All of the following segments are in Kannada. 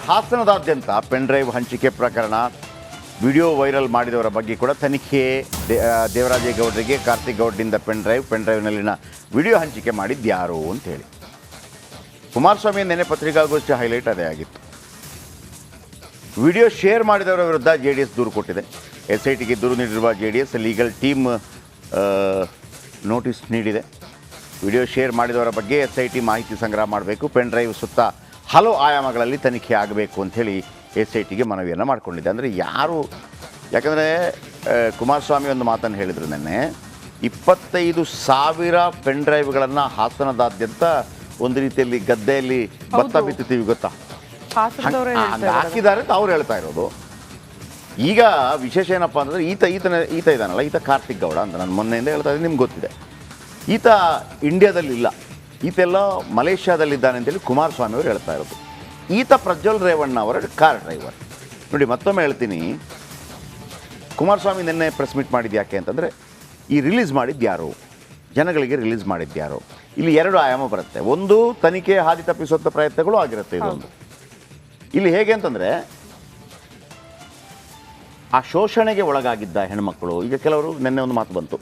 ಹಾಸನದಾದ್ಯಂತ ಪೆನ್ ಡ್ರೈವ್ ಹಂಚಿಕೆ ಪ್ರಕರಣ ವಿಡಿಯೋ ವೈರಲ್ ಮಾಡಿದವರ ಬಗ್ಗೆ ಕೂಡ ತನಿಖೆ. ದೇವರಾಜೇಗೌಡರಿಗೆ ಕಾರ್ತಿಕ್ ಗೌಡ್ರಿಂದ ಪೆನ್ ಡ್ರೈವ್ನಲ್ಲಿನ ವಿಡಿಯೋ ಹಂಚಿಕೆ ಮಾಡಿದ್ಯಾರು ಅಂತೇಳಿ ಕುಮಾರಸ್ವಾಮಿ ನೆನೆ ಪತ್ರಿಕಾಗೋಷ್ಠಿ ಹೈಲೈಟ್ ಅದೇ ಆಗಿತ್ತು. ವಿಡಿಯೋ ಶೇರ್ ಮಾಡಿದವರ ವಿರುದ್ಧ JDS ದೂರು ಕೊಟ್ಟಿದೆ. SITಗೆ ದೂರು ನೀಡಿರುವ JDS ಲೀಗಲ್ ಟೀಮ್ ನೋಟಿಸ್ ನೀಡಿದೆ. ವಿಡಿಯೋ ಶೇರ್ ಮಾಡಿದವರ ಬಗ್ಗೆ SIT ಮಾಹಿತಿ ಸಂಗ್ರಹ ಮಾಡಬೇಕು, ಪೆನ್ ಡ್ರೈವ್ ಸುತ್ತ ಹಲವು ಆಯಾಮಗಳಲ್ಲಿ ತನಿಖೆ ಆಗಬೇಕು ಅಂಥೇಳಿ SITಗೆ ಮನವಿಯನ್ನು ಮಾಡಿಕೊಂಡಿದೆ. ಅಂದರೆ ಯಾರು, ಯಾಕಂದರೆ ಕುಮಾರಸ್ವಾಮಿ ಒಂದು ಮಾತನ್ನು ಹೇಳಿದರು ನಿನ್ನೆ, 25,000 ಪೆನ್ ಡ್ರೈವ್ಗಳನ್ನು ಹಾಸನದಾದ್ಯಂತ ಒಂದು ರೀತಿಯಲ್ಲಿ ಗದ್ದೆಯಲ್ಲಿ ಭತ್ತ ಬಿತ್ತುತ್ತೀವಿ ಗೊತ್ತಾ, ಹಂಗೆ ಹಾಕಿದ್ದಾರೆ ಅಂತ ಅವ್ರು ಹೇಳ್ತಾ ಇರೋದು. ಈಗ ವಿಶೇಷ ಏನಪ್ಪ ಅಂದರೆ ಈತ ಇದ್ದಾನಲ್ಲ, ಈತ ಕಾರ್ತಿಕ್ ಗೌಡ ಅಂತ ನಾನು ಮೊನ್ನೆಯಿಂದ ಹೇಳ್ತಾ ಇದ್ದೀನಿ, ನಿಮ್ಗೆ ಗೊತ್ತಿದೆ. ಈತ ಇಂಡಿಯಾದಲ್ಲಿಲ್ಲ, ಈತೆಲ್ಲ ಮಲೇಷ್ಯಾದಲ್ಲಿದ್ದಾನೆ ಅಂತೇಳಿ ಕುಮಾರಸ್ವಾಮಿ ಅವರು ಹೇಳ್ತಾ ಇರೋದು. ಈತ ಪ್ರಜ್ವಲ್ ರೇವಣ್ಣ ಅವರ ಕಾರ್ ಡ್ರೈವರ್. ನೋಡಿ ಮತ್ತೊಮ್ಮೆ ಹೇಳ್ತೀನಿ, ಕುಮಾರಸ್ವಾಮಿ ನಿನ್ನೆ ಪ್ರೆಸ್ ಮೀಟ್ ಮಾಡಿದ್ದು ಯಾಕೆ ಅಂತಂದರೆ, ಈ ರಿಲೀಸ್ ಮಾಡಿದ್ಯಾರು, ಜನಗಳಿಗೆ ರಿಲೀಸ್ ಮಾಡಿದ್ಯಾರು, ಇಲ್ಲಿ 2 ಆಯಾಮ ಬರುತ್ತೆ. ಒಂದು ತನಿಖೆ ಹಾದಿ ತಪ್ಪಿಸುವಂಥ ಪ್ರಯತ್ನಗಳು ಆಗಿರುತ್ತೆ ಇದೊಂದು. ಇಲ್ಲಿ ಹೇಗೆ ಅಂತಂದರೆ, ಆ ಶೋಷಣೆಗೆ ಒಳಗಾಗಿದ್ದ ಹೆಣ್ಮಕ್ಳು, ಈಗ ಕೆಲವರು ನಿನ್ನೆ ಒಂದು ಮಾತು ಬಂತು,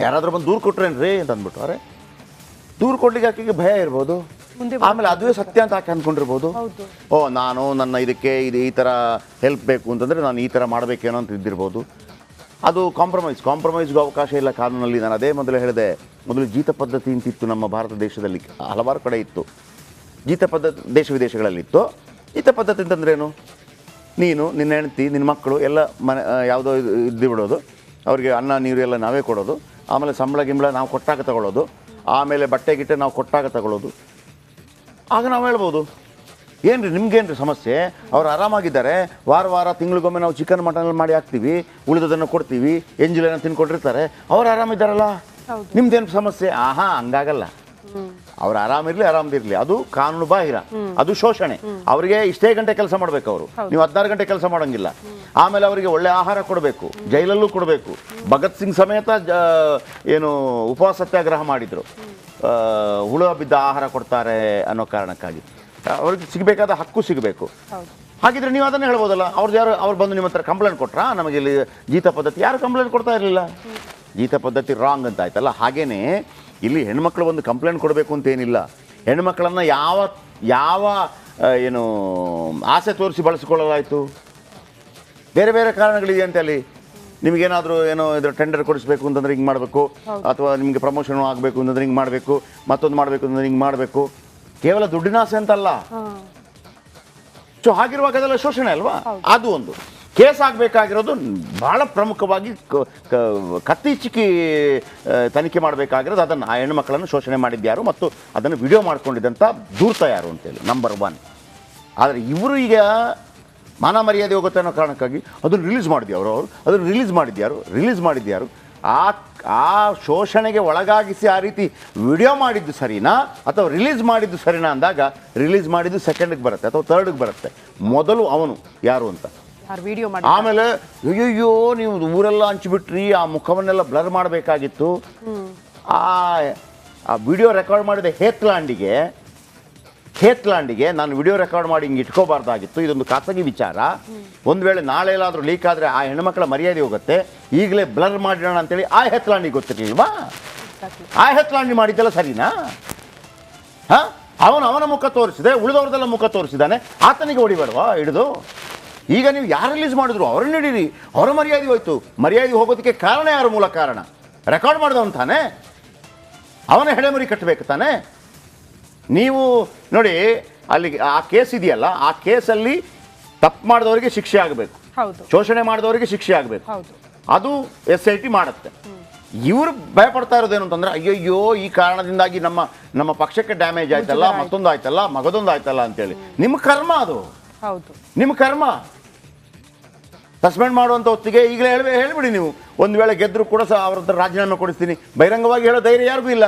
ಯಾರಾದರೂ ಬಂದು ದೂರು ಕೊಟ್ರೇನ್ರಿ ಅಂತ ಅಂದ್ಬಿಟ್ಟು, ಅರೆ ದೂರು ಕೊಡ್ಲಿಕ್ಕೆ ಆಕೆಗೆ ಭಯ ಇರ್ಬೋದು, ಆಮೇಲೆ ಅದುವೇ ಸತ್ಯ ಅಂತ ಆಕೆ ಅಂದ್ಕೊಂಡಿರ್ಬೋದು. ನಾನು ನನ್ನ ಇದಕ್ಕೆ ಈ ಥರ ಹೆಲ್ಪ್ ಬೇಕು ಅಂತಂದರೆ ನಾನು ಈ ಥರ ಮಾಡಬೇಕೇನೋ ಅಂತ ಇದ್ದಿರ್ಬೋದು. ಅದು ಕಾಂಪ್ರಮೈಸ್ಗೂ ಅವಕಾಶ ಇಲ್ಲ ಕಾನೂನಲ್ಲಿ. ನಾನು ಅದೇ ಮೊದಲು ಹೇಳಿದೆ, ಮೊದಲು ಜೀತ ಪದ್ಧತಿ ಅಂತಿತ್ತು ನಮ್ಮ ಭಾರತ ದೇಶದಲ್ಲಿ, ಹಲವಾರು ಕಡೆ ಇತ್ತು ಜೀತ ಪದ್ಧತಿ, ದೇಶ ವಿದೇಶಗಳಲ್ಲಿತ್ತು. ಜೀತ ಪದ್ಧತಿ ಅಂತಂದ್ರೇನು, ನೀನು ನಿನ್ನ ಹೆಂಡತಿ ನಿನ್ನ ಮಕ್ಕಳು ಎಲ್ಲ ಮನೆ ಯಾವುದೋ ಇದ್ದು ಬಿಡೋದು, ಅವ್ರಿಗೆ ಅನ್ನ ನೀರು ಎಲ್ಲ ನಾವೇ ಕೊಡೋದು, ಆಮೇಲೆ ಸಂಬಳ ಗಿಂಬಳ ನಾವು ಕೊಟ್ಟಾಗ ತಗೊಳ್ಳೋದು, ಆಮೇಲೆ ಬಟ್ಟೆ ಗಿಟ್ಟೆ ನಾವು ಕೊಟ್ಟಾಗ ತಗೊಳ್ಳೋದು. ಆಗ ನಾವು ಹೇಳ್ಬೋದು, ಏನ್ರಿ ನಿಮ್ಗೇನ್ರಿ ಸಮಸ್ಯೆ, ಅವ್ರು ಆರಾಮಾಗಿದ್ದಾರೆ, ವಾರ ತಿಂಗಳಿಗೊಮ್ಮೆ ನಾವು ಚಿಕನ್ ಮಟನ್ ಮಾಡಿ ಹಾಕ್ತೀವಿ, ಉಳಿದದನ್ನು ಕೊಡ್ತೀವಿ, ಎಂಜುಲನ್ನು ತಿನ್ಕೊಂಡಿರ್ತಾರೆ, ಅವ್ರು ಆರಾಮಿದ್ದಾರಲ್ಲ, ನಿಮ್ದೇನು ಸಮಸ್ಯೆ? ಹಂಗಾಗಲ್ಲ. ಅವ್ರು ಆರಾಮಿರಲಿ, ಅದು ಕಾನೂನು ಬಾಹಿರ, ಅದು ಶೋಷಣೆ. ಅವರಿಗೆ ಇಷ್ಟೇ ಗಂಟೆ ಕೆಲಸ ಮಾಡಬೇಕು, ಅವರು ನೀವು 16 ಗಂಟೆ ಕೆಲಸ ಮಾಡೋಂಗಿಲ್ಲ. ಆಮೇಲೆ ಅವರಿಗೆ ಒಳ್ಳೆ ಆಹಾರ ಕೊಡಬೇಕು, ಜೈಲಲ್ಲೂ ಕೊಡಬೇಕು. ಭಗತ್ ಸಿಂಗ್ ಸಮೇತ ಏನು ಉಪವಾಸ ಸತ್ಯಾಗ್ರಹ ಮಾಡಿದರು, ಹುಳ ಬಿದ್ದ ಆಹಾರ ಕೊಡ್ತಾರೆ ಅನ್ನೋ ಕಾರಣಕ್ಕಾಗಿ. ಅವ್ರಿಗೆ ಸಿಗಬೇಕಾದ ಹಕ್ಕು ಸಿಗಬೇಕು. ಹಾಗಿದ್ರೆ ನೀವು ಅದನ್ನು ಹೇಳ್ಬೋದಲ್ಲ. ಅವ್ರು ಬಂದು ನಿಮ್ಮ ಹತ್ರ ಕಂಪ್ಲೇಂಟ್ ಕೊಟ್ರಾ, ನಮಗೆ ಇಲ್ಲಿ ಜೀತ ಪದ್ಧತಿ, ಯಾರು ಕಂಪ್ಲೇಂಟ್ ಕೊಡ್ತಾ ಇರಲಿಲ್ಲ, ಜೀತ ಪದ್ಧತಿ ರಾಂಗ್ ಅಂತ ಆಯ್ತಲ್ಲ. ಹಾಗೇನೆ ಇಲ್ಲಿ ಹೆಣ್ಮಕ್ಳು ಒಂದು ಕಂಪ್ಲೇಂಟ್ ಕೊಡಬೇಕು ಅಂತೇನಿಲ್ಲ. ಹೆಣ್ಮಕ್ಳನ್ನು ಯಾವ ಏನು ಆಸೆ ತೋರಿಸಿ ಬಳಸಿಕೊಳ್ಳಲಾಯಿತು, ಬೇರೆ ಕಾರಣಗಳಿದೆಯಂತೆ. ಅಲ್ಲಿ ನಿಮಗೇನಾದರೂ ಇದರ ಟೆಂಡರ್ ಕೊಡಿಸ್ಬೇಕು ಅಂತಂದ್ರೆ ಹಿಂಗೆ ಮಾಡಬೇಕು, ಅಥವಾ ನಿಮಗೆ ಪ್ರಮೋಷನ್ ಆಗಬೇಕು ಅಂತಂದ್ರೆ ಹಿಂಗೆ ಮಾಡಬೇಕು, ಮತ್ತೊಂದು ಮಾಡಬೇಕು ಅಂತಂದ್ರೆ ಹಿಂಗೆ ಮಾಡಬೇಕು. ಕೇವಲ ದುಡ್ಡಿನ ಆಸೆ ಅಂತಲ್ಲ. ಸೊ ಹಾಗಿರುವಾಗ ಅದೆಲ್ಲ ಶೋಷಣೆ ಅಲ್ವಾ. ಅದು ಒಂದು ಕೇಸ್ ಆಗಬೇಕಾಗಿರೋದು ಭಾಳ ಪ್ರಮುಖವಾಗಿ ಕತ್ತೀಚಿಕ್ಕಿ ತನಿಖೆ ಮಾಡಬೇಕಾಗಿರೋದು ಅದನ್ನು, ಆ ಹೆಣ್ಣುಮಕ್ಕಳನ್ನು ಶೋಷಣೆ ಮಾಡಿದ್ಯಾರು ಮತ್ತು ಅದನ್ನು ವಿಡಿಯೋ ಮಾಡ್ಕೊಂಡಿದ್ದಂಥ ಧೂರ್ತ ಯಾರು ಅಂತೇಳಿ ನಂಬರ್ 1. ಆದರೆ ಇವರು ಈಗ ಮಾನ ಮರ್ಯಾದೆ ಹೋಗುತ್ತೆ ಅನ್ನೋ ಕಾರಣಕ್ಕಾಗಿ ಅದನ್ನು ರಿಲೀಸ್ ಮಾಡಿದ್ಯಾರು ಆ ಶೋಷಣೆಗೆ ಒಳಗಾಗಿಸಿ ಆ ರೀತಿ ವಿಡಿಯೋ ಮಾಡಿದ್ದು ಸರಿನಾ ಅಥವಾ ರಿಲೀಸ್ ಮಾಡಿದ್ದು ಸರಿನಾ ಅಂದಾಗ, ರಿಲೀಸ್ ಮಾಡಿದ್ದು ಸೆಕೆಂಡ್ಗೆ ಬರುತ್ತೆ ಅಥವಾ ಥರ್ಡ್ಗೆ ಬರುತ್ತೆ. ಮೊದಲು ಅವನು ಯಾರು ಅಂತ, ಆಮೇಲೆ ಅಯ್ಯೋ ನೀವು ಊರೆಲ್ಲ ಹಂಚಿಬಿಟ್ರಿ, ಆ ಮುಖವನ್ನೆಲ್ಲ ಬ್ಲರ್ ಮಾಡಬೇಕಾಗಿತ್ತು. ಆ ವಿಡಿಯೋ ರೆಕಾರ್ಡ್ ಮಾಡಿದ ಹೇತ್ಲಾಂಡಿಗೆ ನಾನು ವಿಡಿಯೋ ರೆಕಾರ್ಡ್ ಮಾಡಿ ಹಿಂಗೆ ಇಟ್ಕೋಬಾರ್ದಾಗಿತ್ತು, ಇದೊಂದು ಖಾಸಗಿ ವಿಚಾರ, ಒಂದು ವೇಳೆ ನಾಳೆ ಎಲ್ಲಾದರೂ ಲೀಕ್ ಆದರೆ ಆ ಹೆಣ್ಮಕ್ಳ ಮರ್ಯಾದೆ ಹೋಗುತ್ತೆ, ಈಗಲೇ ಬ್ಲರ್ ಮಾಡಿಡೋಣ ಅಂತೇಳಿ ಆ ಹೇತ್ಲಾಂಡಿಗೆ ಗೊತ್ತಿರಲಿಲ್ವಾ? ಆ ಹೇತ್ಲಾಂಡಿ ಮಾಡಿದ್ದೆಲ್ಲ ಸರಿನಾ? ಅವನ ಮುಖ ತೋರಿಸಿದೆ, ಉಳಿದವ್ರದೆಲ್ಲ ಮುಖ ತೋರಿಸಿದ್ದಾನೆ, ಆತನಿಗೆ ಹೊಡಿಬೇಡವಾ ಹಿಡಿದು? ಈಗ ನೀವು ಯಾರು ರಿಲೀಸ್ ಮಾಡಿದ್ರು ಅವ್ರನ್ನ ಹಿಡೀರಿ, ಅವರ ಮರ್ಯಾದೆ ಹೋಯ್ತು. ಮರ್ಯಾದೆ ಹೋಗೋದಕ್ಕೆ ಕಾರಣ ಯಾರು? ಮೂಲ ಕಾರಣ ರೆಕಾರ್ಡ್ ಮಾಡಿದವನು ತಾನೆ, ಅವನ ಹೆಡೆಮರಿ ಕಟ್ಟಬೇಕು ತಾನೆ. ನೀವು ನೋಡಿ, ಅಲ್ಲಿ ಆ ಕೇಸ್ ಇದೆಯಲ್ಲ, ಆ ಕೇಸಲ್ಲಿ ತಪ್ಪು ಮಾಡಿದವರಿಗೆ ಶಿಕ್ಷೆ ಆಗಬೇಕು, ಶೋಷಣೆ ಮಾಡಿದವರಿಗೆ ಶಿಕ್ಷೆ ಆಗಬೇಕು, ಅದು SIT ಮಾಡುತ್ತೆ. ಇವರು ಭಯಪಡ್ತಾ ಇರೋದೇನು ಅಂತಂದ್ರೆ, ಅಯ್ಯಯ್ಯೋ ಈ ಕಾರಣದಿಂದಾಗಿ ನಮ್ಮ ಪಕ್ಷಕ್ಕೆ ಡ್ಯಾಮೇಜ್ ಆಯ್ತಲ್ಲ, ಮತ್ತೊಂದು ಆಯ್ತಲ್ಲ, ಮಗದೊಂದು ಆಯ್ತಲ್ಲ ಅಂತೇಳಿ. ನಿಮ್ಮ ಕರ್ಮ ಅದು, ನಿಮ್ಮ ಕರ್ಮ. ಸಸ್ಪೆಂಡ್ ಮಾಡುವಂಥ ಹೊತ್ತಿಗೆ ಈಗಲೇ ಹೇಳ್ಬಿಡಿ ನೀವು, ಒಂದು ವೇಳೆ ಗೆದ್ದರೂ ಕೂಡ ಅವ್ರ ಹತ್ರ ರಾಜೀನಾಮೆ ಕೊಡಿಸ್ತೀನಿ. ಬಹಿರಂಗವಾಗಿ ಹೇಳೋ ಧೈರ್ಯ ಯಾರಿಗೂ ಇಲ್ಲ.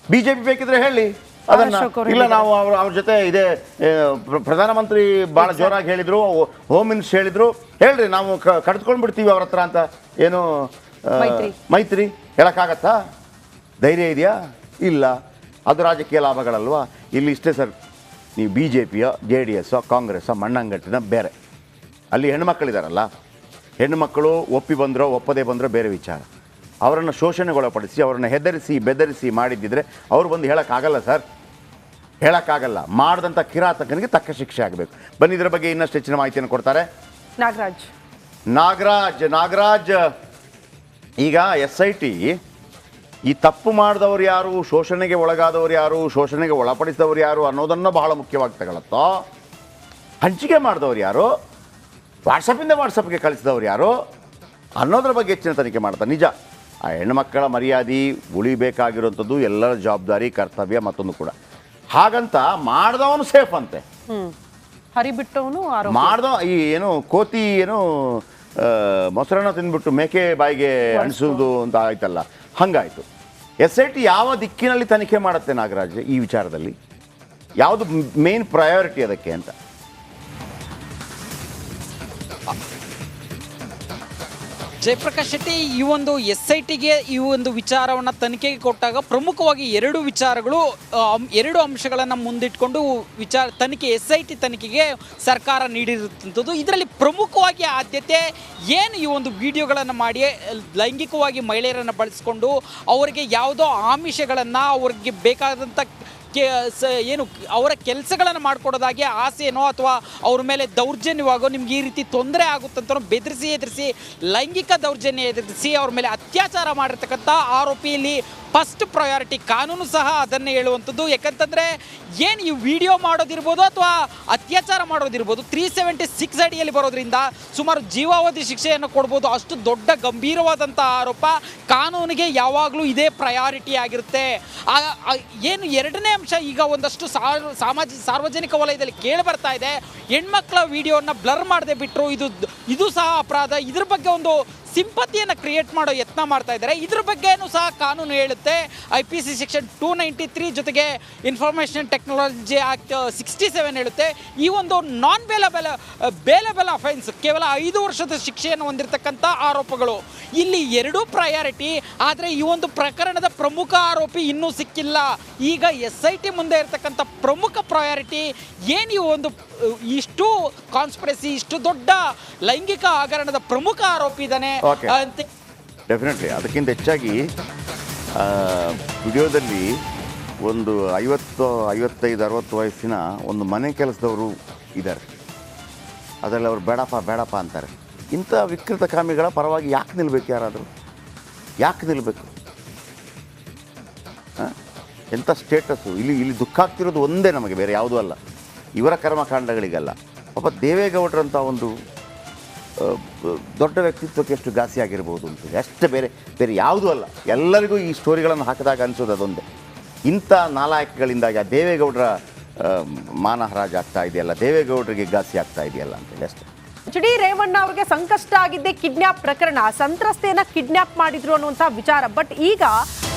BJP ಬೇಕಿದ್ರೆ ಹೇಳಿ ಅದನ್ನು. ಇಲ್ಲ, ನಾವು ಅವ್ರ ಜೊತೆ ಇದೆ, ಪ್ರಧಾನಮಂತ್ರಿ ಭಾಳ ಜೋರಾಗಿ ಹೇಳಿದರು, ಹೋಮ್ ಮಿನಿಸ್ಟರ್ ಹೇಳಿದರು, ಹೇಳ್ರಿ ನಾವು ಕಡ್ದುಕೊಂಡು ಬಿಡ್ತೀವಿ ಅವ್ರ ಹತ್ರ ಅಂತ. ಏನು ಮೈತ್ರಿ ಹೇಳೋಕ್ಕಾಗತ್ತಾ? ಧೈರ್ಯ ಇದೆಯಾ? ಇಲ್ಲ. ಅದು ರಾಜಕೀಯ ಲಾಭಗಳಲ್ವಾ. ಇಲ್ಲಿ ಇಷ್ಟೇ ಸರ್, ನೀವು BJPಯೋ JDS ಕಾಂಗ್ರೆಸ್ಸೋ ಮಣ್ಣಂಗಟ್ಟಿನ ಬೇರೆ. ಅಲ್ಲಿ ಹೆಣ್ಮಕ್ಳಿದಾರಲ್ಲ, ಹೆಣ್ಣುಮಕ್ಕಳು ಒಪ್ಪಿ ಬಂದರೋ ಒಪ್ಪದೇ ಬಂದರೋ ಬೇರೆ ವಿಚಾರ. ಅವರನ್ನು ಶೋಷಣೆಗೊಳಪಡಿಸಿ ಅವರನ್ನು ಹೆದರಿಸಿ ಬೆದರಿಸಿ ಮಾಡಿದ್ದಿದ್ರೆ ಅವ್ರು ಬಂದು ಹೇಳೋಕ್ಕಾಗಲ್ಲ ಸರ್, ಹೇಳೋಕ್ಕಾಗಲ್ಲ. ಮಾಡಿದಂಥ ಕಿರಾತಕನಿಗೆ ತಕ್ಕ ಶಿಕ್ಷೆ ಆಗಬೇಕು. ಬನ್ನಿ, ಇದರ ಬಗ್ಗೆ ಇನ್ನಷ್ಟು ಹೆಚ್ಚಿನ ಮಾಹಿತಿಯನ್ನು ಕೊಡ್ತಾರೆ ನಾಗರಾಜ್. ಈಗ SIT ಈ ತಪ್ಪು ಮಾಡಿದವರು ಯಾರು, ಶೋಷಣೆಗೆ ಒಳಗಾದವರು ಯಾರು, ಶೋಷಣೆಗೆ ಒಳಪಡಿಸಿದವರು ಯಾರು ಅನ್ನೋದನ್ನು ಬಹಳ ಮುಖ್ಯವಾಗಿ ತಗೊಳತ್ತೋ, ಹಂಚಿಕೆ ಮಾಡಿದವರು ಯಾರು, ವಾಟ್ಸಪ್ಗೆ ಕಳಿಸಿದವರು ಯಾರು ಅನ್ನೋದ್ರ ಬಗ್ಗೆ ಹೆಚ್ಚಿನ ತನಿಖೆ ಮಾಡ್ತಾರೆ. ನಿಜ, ಆ ಹೆಣ್ಣುಮಕ್ಕಳ ಮರ್ಯಾದೆ ಉಳಿಬೇಕಾಗಿರುವಂಥದ್ದು ಎಲ್ಲರ ಜವಾಬ್ದಾರಿ, ಕರ್ತವ್ಯ. ಮತ್ತೊಂದು ಕೂಡ ಹಾಗಂತ ಮಾಡಿದವನು ಸೇಫ್ ಅಂತೆ, ಹರಿಬಿಟ್ಟವನು ಮಾಡ್ದ ಈ ಏನು ಕೋತಿ ಏನು ಮೊಸರನ್ನ ತಿಂದ್ಬಿಟ್ಟು ಮೇಕೆ ಬಾಯಿಗೆ ಅಣಿಸೋದು ಅಂತ ಆಯ್ತಲ್ಲ, ಹಂಗಾಯ್ತು. SIT ಯಾವ ದಿಕ್ಕಿನಲ್ಲಿ ತನಿಖೆ ಮಾಡುತ್ತೆ ನಾಗರಾಜ್ ಈ ವಿಚಾರದಲ್ಲಿ? ಯಾವುದು ಮೇನ್ ಪ್ರಯಾರಿಟಿ ಅದಕ್ಕೆ ಅಂತ? ಜಯಪ್ರಕಾಶ್ ಶೆಟ್ಟಿ, ಈ ಒಂದು SITಗೆ ಈ ಒಂದು ವಿಚಾರವನ್ನು ತನಿಖೆಗೆ ಕೊಟ್ಟಾಗ ಪ್ರಮುಖವಾಗಿ ಎರಡು ಅಂಶಗಳನ್ನು ಮುಂದಿಟ್ಕೊಂಡು ತನಿಖೆ SIT ತನಿಖೆಗೆ ಸರ್ಕಾರ ನೀಡಿರುವಂಥದ್ದು. ಇದರಲ್ಲಿ ಪ್ರಮುಖವಾಗಿ ಆದ್ಯತೆ ಏನು, ಈ ಒಂದು ವಿಡಿಯೋಗಳನ್ನು ಮಾಡಿ ಲೈಂಗಿಕವಾಗಿ ಮಹಿಳೆಯರನ್ನು ಬಳಸಿಕೊಂಡು ಅವರಿಗೆ ಯಾವುದೋ ಆಮಿಷಗಳನ್ನು, ಅವ್ರಿಗೆ ಬೇಕಾದಂಥ ಏನು ಅವರ ಕೆಲಸಗಳನ್ನು ಮಾಡಿಕೊಡೋದಾಗಿ ಆಸೆನೋ ಅಥವಾ ಅವ್ರ ಮೇಲೆ ದೌರ್ಜನ್ಯವಾಗೋ, ನಿಮ್ಗೆ ಈ ರೀತಿ ತೊಂದರೆ ಆಗುತ್ತಂತ ಎದುರಿಸಿ ಲೈಂಗಿಕ ದೌರ್ಜನ್ಯ ಎದುರಿಸಿ ಅವ್ರ ಮೇಲೆ ಅತ್ಯಾಚಾರ ಮಾಡಿರ್ತಕ್ಕಂಥ ಆರೋಪಿಯಲ್ಲಿ ಫಸ್ಟ್ ಪ್ರಯಾರಿಟಿ. ಕಾನೂನು ಸಹ ಅದನ್ನೇ ಹೇಳುವಂಥದ್ದು. ಯಾಕಂತಂದರೆ ಏನು ಈ ವಿಡಿಯೋ ಮಾಡೋದಿರ್ಬೋದು ಅಥವಾ ಅತ್ಯಾಚಾರ ಮಾಡೋದಿರ್ಬೋದು 376 ಅಡಿಯಲ್ಲಿ ಬರೋದ್ರಿಂದ ಸುಮಾರು ಜೀವಾವಧಿ ಶಿಕ್ಷೆಯನ್ನು ಕೊಡ್ಬೋದು. ಅಷ್ಟು ದೊಡ್ಡ ಗಂಭೀರವಾದಂಥ ಆರೋಪ. ಕಾನೂನಿಗೆ ಯಾವಾಗಲೂ ಇದೇ ಪ್ರಯಾರಿಟಿ ಆಗಿರುತ್ತೆ. ಏನು ಎರಡನೇ ಅಂಶ, ಈಗ ಒಂದಷ್ಟು ಸಾರ್ವಜನಿಕ ವಲಯದಲ್ಲಿ ಕೇಳಿ ಬರ್ತಾ ಇದೆ, ಹೆಣ್ಮಕ್ಳ ವಿಡಿಯೋನ ಬ್ಲರ್ ಮಾಡದೆ ಬಿಟ್ಟರು, ಇದು ಸಹ ಅಪರಾಧ. ಇದ್ರ ಬಗ್ಗೆ ಒಂದು ಸಿಂಪತಿಯನ್ನು ಕ್ರಿಯೇಟ್ ಮಾಡೋ ಯತ್ನ ಮಾಡ್ತಾ ಇದ್ದಾರೆ. ಇದ್ರ ಬಗ್ಗೆನೂ ಸಹ ಕಾನೂನು ಹೇಳುತ್ತೆ. IPC ಸೆಕ್ಷನ್ 293 ಜೊತೆಗೆ ಇನ್ಫಾರ್ಮೇಷನ್ ಟೆಕ್ನಾಲಜಿ ಆಕ್ಟ್ 67 ಹೇಳುತ್ತೆ. ಈ ಒಂದು ನಾನ್ ಬೇಲಬಲ್ ಅಫೆನ್ಸ್ ಕೇವಲ 5 ವರ್ಷದ ಶಿಕ್ಷೆಯನ್ನು ಹೊಂದಿರತಕ್ಕಂಥ ಆರೋಪಗಳು ಇಲ್ಲಿ ಎರಡೂ ಪ್ರಯಾರಿಟಿ. ಆದರೆ ಈ ಒಂದು ಪ್ರಕರಣದ ಪ್ರಮುಖ ಆರೋಪಿ ಇನ್ನೂ ಸಿಕ್ಕಿಲ್ಲ. ಈಗ SIT ಮುಂದೆ ಇರತಕ್ಕಂಥ ಪ್ರಮುಖ ಪ್ರಯಾರಿಟಿ ಏನು, ಈ ಒಂದು ಇಷ್ಟು ಕಾನ್ಸ್ಪಿರಸಿ, ಇಷ್ಟು ದೊಡ್ಡ ಲೈಂಗಿಕ ಹಗರಣದ ಪ್ರಮುಖ ಆರೋಪಿ ಇದ್ದಾನೆ ಅಂತ. ಡೆಫಿನೆಟ್ಲಿ. ಅದಕ್ಕಿಂತ ಹೆಚ್ಚಾಗಿ ವಿಡಿಯೋದಲ್ಲಿ ಒಂದು 50, 55, 60 ವಯಸ್ಸಿನ ಒಂದು ಮನೆ ಕೆಲಸದವರು ಇದ್ದಾರೆ. ಅದರಲ್ಲಿ ಅವರು ಬೇಡಪ್ಪ ಅಂತಾರೆ. ಇಂಥ ವಿಕೃತ ಕಾಮಿಗಳ ಪರವಾಗಿ ಯಾಕೆ ನಿಲ್ಲಬೇಕು? ಯಾರಾದರೂ ಯಾಕೆ ನಿಲ್ಲಬೇಕು? ಎಂಥ ಸ್ಟೇಟಸ್ಸು! ಇಲ್ಲಿ ದುಃಖ ಆಗ್ತಿರೋದು ಒಂದೇ ನಮಗೆ, ಬೇರೆ ಯಾವುದೂ ಅಲ್ಲ. ಇವರ ಕರ್ಮಕಾಂಡಗಳಿಗಲ್ಲ. ಪಾಪ ದೇವೇಗೌಡರಂಥ ಒಂದು ದೊಡ್ಡ ವ್ಯಕ್ತಿತ್ವಕ್ಕೆ ಎಷ್ಟು ಘಾಸಿ ಆಗಿರ್ಬೋದು ಅಂತ, ಅಷ್ಟೇ, ಬೇರೆ ಯಾವುದೂ ಅಲ್ಲ. ಎಲ್ಲರಿಗೂ ಈ ಸ್ಟೋರಿಗಳನ್ನು ಹಾಕಿದಾಗ ಅನಿಸೋದು ಅದೊಂದೇ. ಇಂಥ ನಾಲಾಯಕಗಳಿಂದಾಗಿ ಆ ದೇವೇಗೌಡರ ಮಾನ ಹರಾಜಾಗ್ತಾ ಇದೆಯಲ್ಲ, ದೇವೇಗೌಡರಿಗೆ ಘಾಸಿ ಆಗ್ತಾ ಇದೆಯಲ್ಲ ಅಂತೇಳಿ ಅಷ್ಟೇ. HD ರೇವಣ್ಣ ಅವ್ರಿಗೆ ಸಂಕಷ್ಟ ಆಗಿದ್ದೆ ಕಿಡ್ನ್ಯಾಪ್ ಪ್ರಕರಣ. ಸಂತ್ರಸ್ತೆಯನ್ನ ಕಿಡ್ನ್ಯಾಪ್ ಮಾಡಿದ್ರು ಅನ್ನುವಂಥ ವಿಚಾರ. ಬಟ್ ಈಗ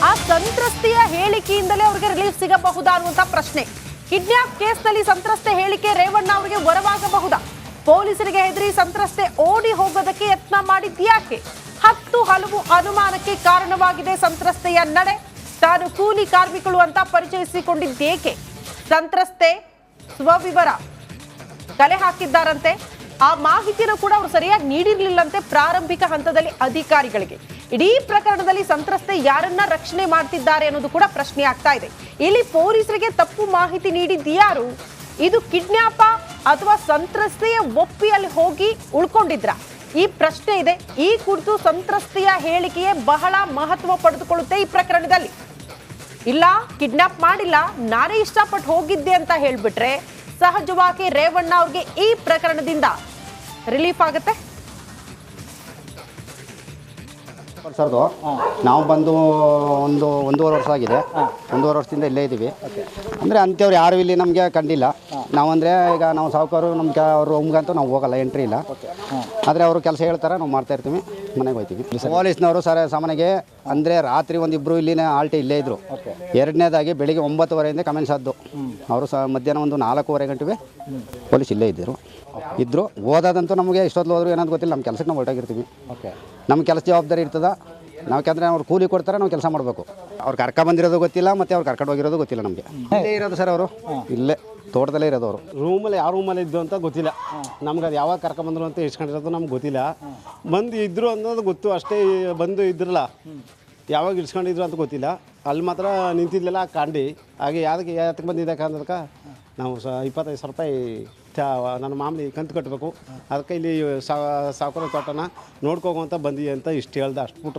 ಆ ಸಂತ್ರಸ್ತೆಯ ಹೇಳಿಕೆಯಿಂದಲೇ ಅವ್ರಿಗೆ ರಿಲೀಫ್ ಸಿಗಬಹುದಾ ಅನ್ನುವಂಥ ಪ್ರಶ್ನೆ. ಕಿಡ್ನ್ಯಾಪ್ ಕೇಸ್ನಲ್ಲಿ ಸಂತ್ರಸ್ತೆ ಹೇಳಿಕೆ ರೇವಣ್ಣ ಅವರಿಗೆ ವರವಾಗಬಹುದಾ? ಪೊಲೀಸರಿಗೆ ಹೆದರಿ ಸಂತ್ರಸ್ತೆ ಓಡಿ ಹೋಗೋದಕ್ಕೆ ಯತ್ನ ಮಾಡಿದ್ಯಾಕೆ? 10 ಹಲವು ಅನುಮಾನಕ್ಕೆ ಕಾರಣವಾಗಿದೆ ಸಂತ್ರಸ್ತೆಯ ನಡೆ. ತಾನು ಕೂಲಿ ಕಾರ್ಮಿಕಳು ಅಂತ ಪರಿಚಯಿಸಿಕೊಂಡಿದ್ದೇಕೆ? ಸಂತ್ರಸ್ತೆ ಸ್ವವಿವರ ಕಲೆ ಹಾಕಿದ್ದಾರಂತೆ. ಆ ಮಾಹಿತಿಯನ್ನು ಕೂಡ ಅವರು ಸರಿಯಾಗಿ ನೀಡಿರಲಿಲ್ಲಂತೆ ಪ್ರಾರಂಭಿಕ ಹಂತದಲ್ಲಿ ಅಧಿಕಾರಿಗಳಿಗೆ. ಇಡೀ ಪ್ರಕರಣದಲ್ಲಿ ಸಂತ್ರಸ್ತೆ ಯಾರನ್ನ ರಕ್ಷಣೆ ಮಾಡ್ತಿದ್ದಾರೆ ಅನ್ನೋದು ಕೂಡ ಪ್ರಶ್ನೆ ಆಗ್ತಾ ಇದೆ. ಇಲ್ಲಿ ಪೊಲೀಸರಿಗೆ ತಪ್ಪು ಮಾಹಿತಿ ನೀಡಿದ್ಯಾರು? ಇದು ಕಿಡ್ನ್ಯಾಪ ಅಥವಾ ಸಂತ್ರಸ್ತೆಯ ಒಪ್ಪಿಯಲ್ಲಿ ಹೋಗಿ ಉಳ್ಕೊಂಡಿದ್ರ? ಈ ಪ್ರಶ್ನೆ ಇದೆ. ಈ ಕುರಿತು ಸಂತ್ರಸ್ತೆಯ ಹೇಳಿಕೆಯೇ ಬಹಳ ಮಹತ್ವ ಪಡೆದುಕೊಳ್ಳುತ್ತೆ ಈ ಪ್ರಕರಣದಲ್ಲಿ. ಇಲ್ಲ, ಕಿಡ್ನಾಪ್ ಮಾಡಿಲ್ಲ, ನಾನೇ ಇಷ್ಟಪಟ್ಟು ಹೋಗಿದ್ದೆ ಅಂತ ಹೇಳ್ಬಿಟ್ರೆ ಸಹಜವಾಗಿ ರೇವಣ್ಣ ಅವ್ರಿಗೆ ಈ ಪ್ರಕರಣದಿಂದ ರಿಲೀಫ್ ಆಗುತ್ತೆ. ಸರ್ದು ನಾವು ಬಂದು ಒಂದೂವರೆ ವರ್ಷ ಆಗಿದೆ. 1.5 ವರ್ಷದಿಂದ ಇಲ್ಲೇ ಇದ್ದೀವಿ. ಅಂದರೆ ಅಂಥವ್ರು ಯಾರು ಇಲ್ಲಿ ನಮಗೆ ಕಂಡಿಲ್ಲ. ನಾವು ಅಂದರೆ ಈಗ ನಾವು ಸಾವುಕಾರು ನಮ್ಗೆ ಅವ್ರ ರೂಮ್ಗಂತೂ ನಾವು ಹೋಗಲ್ಲ, ಎಂಟ್ರಿ ಇಲ್ಲ. ಆದರೆ ಅವರು ಕೆಲಸ ಹೇಳ್ತಾರೆ, ನಾವು ಮಾಡ್ತಾ ಇರ್ತೀವಿ, ಮನೆಗೆ ಹೋಗ್ತೀವಿ. ಪೊಲೀಸ್ನವರು ಸಾಮಾನ್ಯಗೆ ಅಂದರೆ ರಾತ್ರಿ ಒಂದಿಬ್ಬರು ಇಲ್ಲಿನೇ ಆಲ್ಟಿ ಇಲ್ಲೇ ಇದ್ದರು. ಎರಡನೇದಾಗಿ ಬೆಳಿಗ್ಗೆ 9:30 ಕಮೆಂಟ್ಸ್ ಆದ್ದು. ಅವರು ಮಧ್ಯಾಹ್ನ ಒಂದು 4:15 ಗಂಟೆಗೆ ಪೊಲೀಸ್ ಇಲ್ಲೇ ಇದ್ದರು. ಓದೋದಂತೂ ನಮಗೆ ಇಷ್ಟೊತ್ತು ಹೋದ್ರು ಏನಂತ ಗೊತ್ತಿಲ್ಲ. ನಮ್ಮ ಕೆಲಸಕ್ಕೆ ನಾವು ಹೊರಟಾಗಿರ್ತೀವಿ. ನಮ್ಮ ಕೆಲಸ ಜವಾಬ್ದಾರಿ ಇರ್ತದ. ನಾವು ಯಾಕಂದರೆ ಅವ್ರು ಕೂಲಿ ಕೊಡ್ತಾರೆ, ನಾವು ಕೆಲಸ ಮಾಡಬೇಕು. ಅವ್ರು ಕರ್ಕೊಂಬಂದಿರೋದು ಗೊತ್ತಿಲ್ಲ, ಮತ್ತು ಅವ್ರು ಕರ್ಕೊಂಡು ಹೋಗಿರೋದು ಗೊತ್ತಿಲ್ಲ ನಮಗೆ. ಇಲ್ಲೇ ಇರೋದು ಸರ್ ಅವರು, ಇಲ್ಲೇ ತೋಟದಲ್ಲೇ ಇರೋದು ಅವರು. ರೂಮಲ್ಲಿ ಯಾವ ರೂಮಲ್ಲಿ ಇದ್ದು ಅಂತ ಗೊತ್ತಿಲ್ಲ ನಮ್ಗೆ. ಅದು ಯಾವಾಗ ಕರ್ಕೊಂಬಂದ್ರು ಅಂತ ಇಸ್ಕೊಂಡಿರೋದು ನಮ್ಗೆ ಗೊತ್ತಿಲ್ಲ. ಬಂದು ಇದ್ರು ಅನ್ನೋದು ಗೊತ್ತು ಅಷ್ಟೇ. ಬಂದು ಇದ್ರಲ್ಲ, ಯಾವಾಗ ಇಳ್ಸ್ಕೊಂಡಿದ್ರು ಅಂತ ಗೊತ್ತಿಲ್ಲ. ಅಲ್ಲಿ ಮಾತ್ರ ನಿಂತಿದ್ಲೆಲ್ಲ ಕಾಂಡಿ. ಹಾಗೆ ಯಾತಕ್ಕೆ ಬಂದಿದ್ದಕ್ಕೆ ಅನ್ನೋದಕ್ಕೆ ನಾವು 25,000 ರೂಪಾಯಿ ನನ್ನ ಮಾಮೂಲಿ ಕಂತು ಕಟ್ಟಬೇಕು. ಅದಕ್ಕೆ ಇಲ್ಲಿ ಸಾವುಕಾರ ತೋಟನ ನೋಡ್ಕೋಗೋ ಅಂತ ಬಂದಿ ಅಂತ ಇಷ್ಟು ಹೇಳ್ದೆ. ಅಷ್ಟು ಬಿಟ್ರೆ